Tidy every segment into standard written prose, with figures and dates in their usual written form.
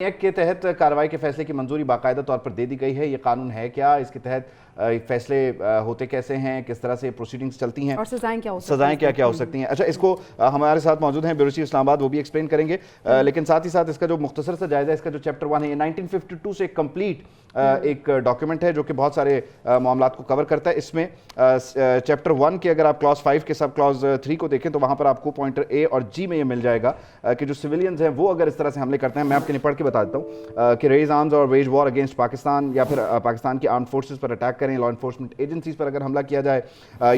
Act کے تحت کارروائی کے فیصلے کی منظوری باقاعدہ طور پر دے دی گئی ہے. یہ قانون ہے کیا؟ اس کے تحت فیصلے ہوتے کیسے ہیں؟ کس طرح سے پروسیڈنگز چلتی ہیں اور سزائیں کیا ہو سکتی ہیں؟ اچھا، اس کو ہمارے ساتھ موجود ہیں بیورو چیف اسلام آباد، وہ بھی ایکسپلین کریں گے. لیکن ساتھ ہی ساتھ اس کا جو مختصر سا جائزہ، اس کا جو چیپٹر 1 ہے، یہ 1952 سے کمپلیٹ ایک ڈاکیومنٹ ہے جو کہ بہت سارے معاملات کو کور کرتا ہے. اس میں چیپٹر 1 کے اگر آپ کلاس 5 کے سب کلاس 3 کو دیکھیں تو وہاں پر آپ کو پوائنٹر اے اور جی میں یہ مل جائے گا کہ جو سویلینز ہیں وہ اگر اس طرح سے حملے کرتے ہیں، میں آپ کے لیے پڑھ کے بتا دیتا ہوں کہ ریز آرمز اور ویج وار اگینسٹ پاکستان، یا پھر پاکستان کی آرمڈ فورسز پر اٹیک کریں، لا انفورسمنٹ ایجنسیز پر اگر حملہ کیا جائے،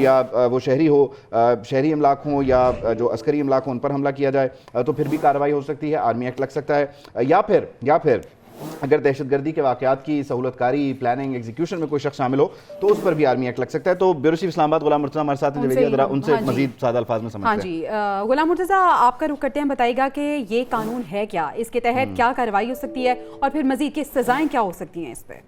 یا وہ شہری املاک ہوں یا جو عسکری املاک ہوں ان پر حملہ کیا جائے تو پھر بھی کارروائی ہو سکتی ہے، آرمی ایکٹ لگ سکتا ہے. یا پھر اگر دہشت گردی کے واقعات کی سہولت کاری، پلاننگ، ایگزیکیوشن میں کوئی شخص شامل ہو تو اس پر بھی آرمی ایکٹ لگ سکتا ہے. تو بیورو چیف اسلام آباد غلام مرتضیٰ ہمارے ساتھ ہیں، ذرا ان سے مزید سادہ الفاظ میں سمجھتے ہیں. جی غلام مرتضیٰ، آپ کا رخ کرتے ہیں، بتائیے گا کہ یہ قانون ہے کیا، اس کے تحت کیا کارروائی ہو سکتی ہے اور پھر مزید کی سزائیں کیا ہو سکتی ہیں اس پہ؟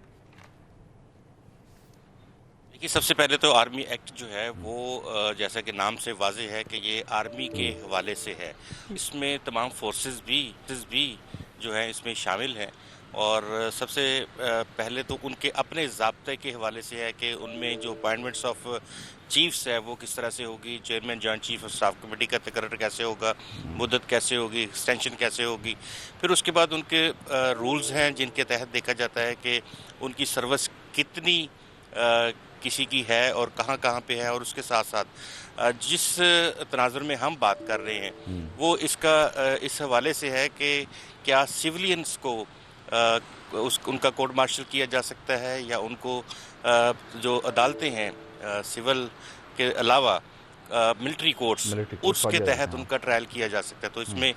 سب سے پہلے تو آرمی ایکٹ جو ہے وہ جیسا کہ نام سے واضح ہے کہ یہ آرمی کے حوالے سے ہے. اس میں تمام فورسز بھی جو ہیں اس میں شامل ہیں، اور سب سے پہلے تو ان کے اپنے ضابطے کے حوالے سے ہے کہ ان میں جو اپائنٹمنٹس آف چیفز ہے وہ کس طرح سے ہوگی، chairman joint chief of staff committee کا تقرر کیسے ہوگا، مدت کیسے ہوگی، ایکسٹینشن کیسے ہوگی. پھر اس کے بعد ان کے رولز ہیں جن کے تحت دیکھا جاتا ہے کہ ان کی سروس کتنی کسی کی ہے اور کہاں کہاں پہ ہے. اور اس کے ساتھ ساتھ جس تناظر میں ہم بات کر رہے ہیں وہ اس حوالے سے ہے کہ کیا سیولینز کو ان کا کورٹ مارشل کیا جا سکتا ہے، یا ان کو جو عدالتیں ہیں سول کے علاوہ ملٹری کورٹس، اس کے تحت ان کا ٹرائل کیا جا سکتا ہے. تو اس میں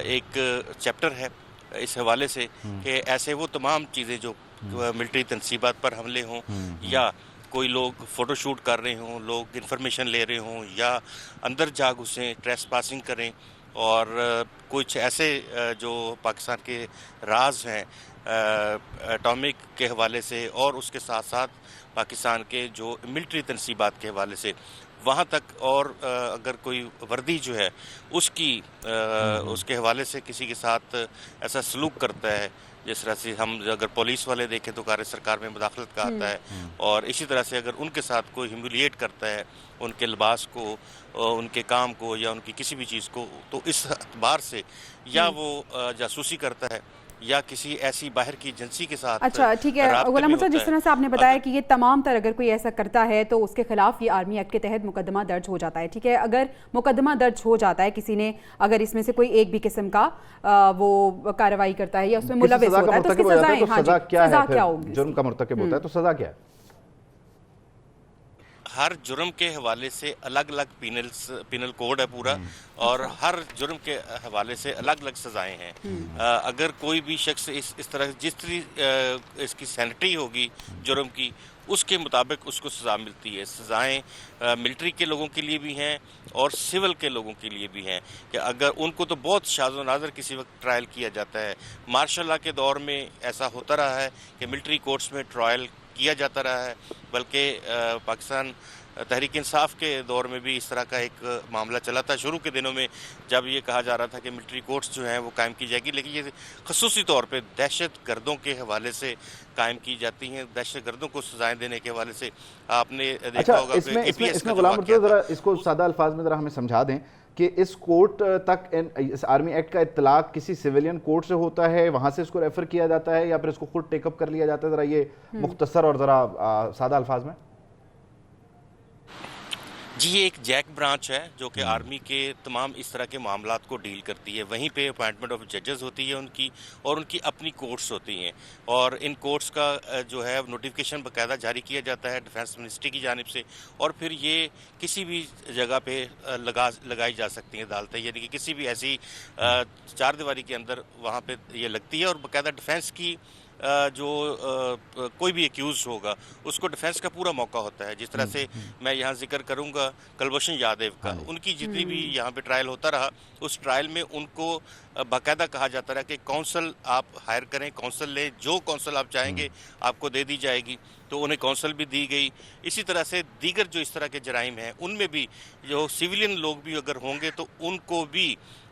ایک چیپٹر ہے اس حوالے سے کہ ایسے وہ تمام چیزیں جو ملٹری تنصیبات پر حملے ہوں، یا کوئی لوگ فوٹو شوٹ کر رہے ہوں، لوگ انفارمیشن لے رہے ہوں، یا اندر جا گھسیں، ٹریس پاسنگ کریں، اور کچھ ایسے جو پاکستان کے راز ہیں ایٹامک کے حوالے سے، اور اس کے ساتھ ساتھ پاکستان کے جو ملٹری تنصیبات کے حوالے سے وہاں تک، اور اگر کوئی وردی جو ہے اس کے حوالے سے کسی کے ساتھ ایسا سلوک کرتا ہے، جس طرح سے ہم اگر پولیس والے دیکھیں تو کار سرکار میں مداخلت کا آتا ہے، اور اسی طرح سے اگر ان کے ساتھ کوئی ہیوملیٹ کرتا ہے ان کے لباس کو، ان کے کام کو، یا ان کی کسی بھی چیز کو، تو اس اعتبار سے یا وہ جاسوسی کرتا ہے یا کسی ایسی باہر کی ایجنسی کے ساتھ. اچھا ٹھیک ہے غلام مرتضیٰ، جس طرح سے آپ نے بتایا کہ یہ تمام تر اگر کوئی ایسا کرتا ہے تو اس کے خلاف یہ آرمی ایکٹ کے تحت مقدمہ درج ہو جاتا ہے. ٹھیک ہے، اگر مقدمہ درج ہو جاتا ہے کسی نے، اگر اس میں سے کوئی ایک بھی قسم کا وہ کارروائی کرتا ہے یا اس میں ملوث ہوتا ہے تو اس کی سزا کیا ہوگی؟ جرم کا مرتکب ہوتا ہے تو سزا کیا ہے؟ ہر جرم کے حوالے سے الگ الگ پینل کوڈ ہے پورا، اور ہر جرم کے حوالے سے الگ الگ سزائیں ہیں. اگر کوئی بھی شخص اس طرح جس طرح اس کی سینٹی ہوگی جرم کی، اس کے مطابق اس کو سزا ملتی ہے. سزائیں ملٹری کے لوگوں کے لیے بھی ہیں اور سول کے لوگوں کے لیے بھی ہیں، کہ اگر ان کو تو بہت شاذ و نادر کسی وقت ٹرائل کیا جاتا ہے. مارشل لا کے دور میں ایسا ہوتا رہا ہے کہ ملٹری کورٹس میں ٹرائل کیا جاتا رہا ہے، بلکہ پاکستان تحریک انصاف کے دور میں بھی اس طرح کا ایک معاملہ چلا تھا شروع کے دنوں میں، جب یہ کہا جا رہا تھا کہ ملٹری کورٹس جو ہیں وہ قائم کی جائے گی، لیکن یہ خصوصی طور پہ دہشت گردوں کے حوالے سے قائم کی جاتی ہیں. دہشت گردوں کو سزائیں دینے کے حوالے سے آپ نے دیکھا ہوگا کہ اے پی ایس کا جو واقعہ تھا. اس کو سادہ الفاظ میں ذرا ہمیں سمجھا دیں کہ اس کورٹ تک اس آرمی ایکٹ کا اطلاق کسی سیویلین کورٹ سے ہوتا ہے، وہاں سے اس کو ریفر کیا جاتا ہے، یا پھر اس کو خود ٹیک اپ کر لیا جاتا ہے؟ ذرا یہ مختصر اور ذرا سادہ الفاظ میں. جی، یہ ایک جیک برانچ ہے جو کہ آرمی کے تمام اس طرح کے معاملات کو ڈیل کرتی ہے. وہیں پہ اپائنٹمنٹ آف ججز ہوتی ہے ان کی، اور ان کی اپنی کورٹس ہوتی ہیں، اور ان کورٹس کا جو ہے نوٹیفیکیشن باقاعدہ جاری کیا جاتا ہے ڈیفینس منسٹری کی جانب سے، اور پھر یہ کسی بھی جگہ پہ لگائی جا سکتی ہیں عدالتیں، یعنی کہ کسی بھی ایسی چار دیواری کے اندر وہاں پہ یہ لگتی ہے. اور باقاعدہ ڈیفینس کی جو کوئی بھی ایکیوز ہوگا اس کو ڈیفینس کا پورا موقع ہوتا ہے. جس طرح سے میں یہاں ذکر کروں گا کلبھوشن یادیو کا، ان کی جتنی بھی یہاں پہ ٹرائل ہوتا رہا، اس ٹرائل میں ان کو باقاعدہ کہا جاتا رہا کہ کونسل آپ ہائر کریں، کونسل لیں، جو کونسل آپ چاہیں گے آپ کو دے دی جائے گی. تو انہیں کونسل بھی دی گئی. اسی طرح سے دیگر جو اس طرح کے جرائم ہیں ان میں بھی جو سیولین لوگ بھی اگر ہوں گے تو ان کو بھی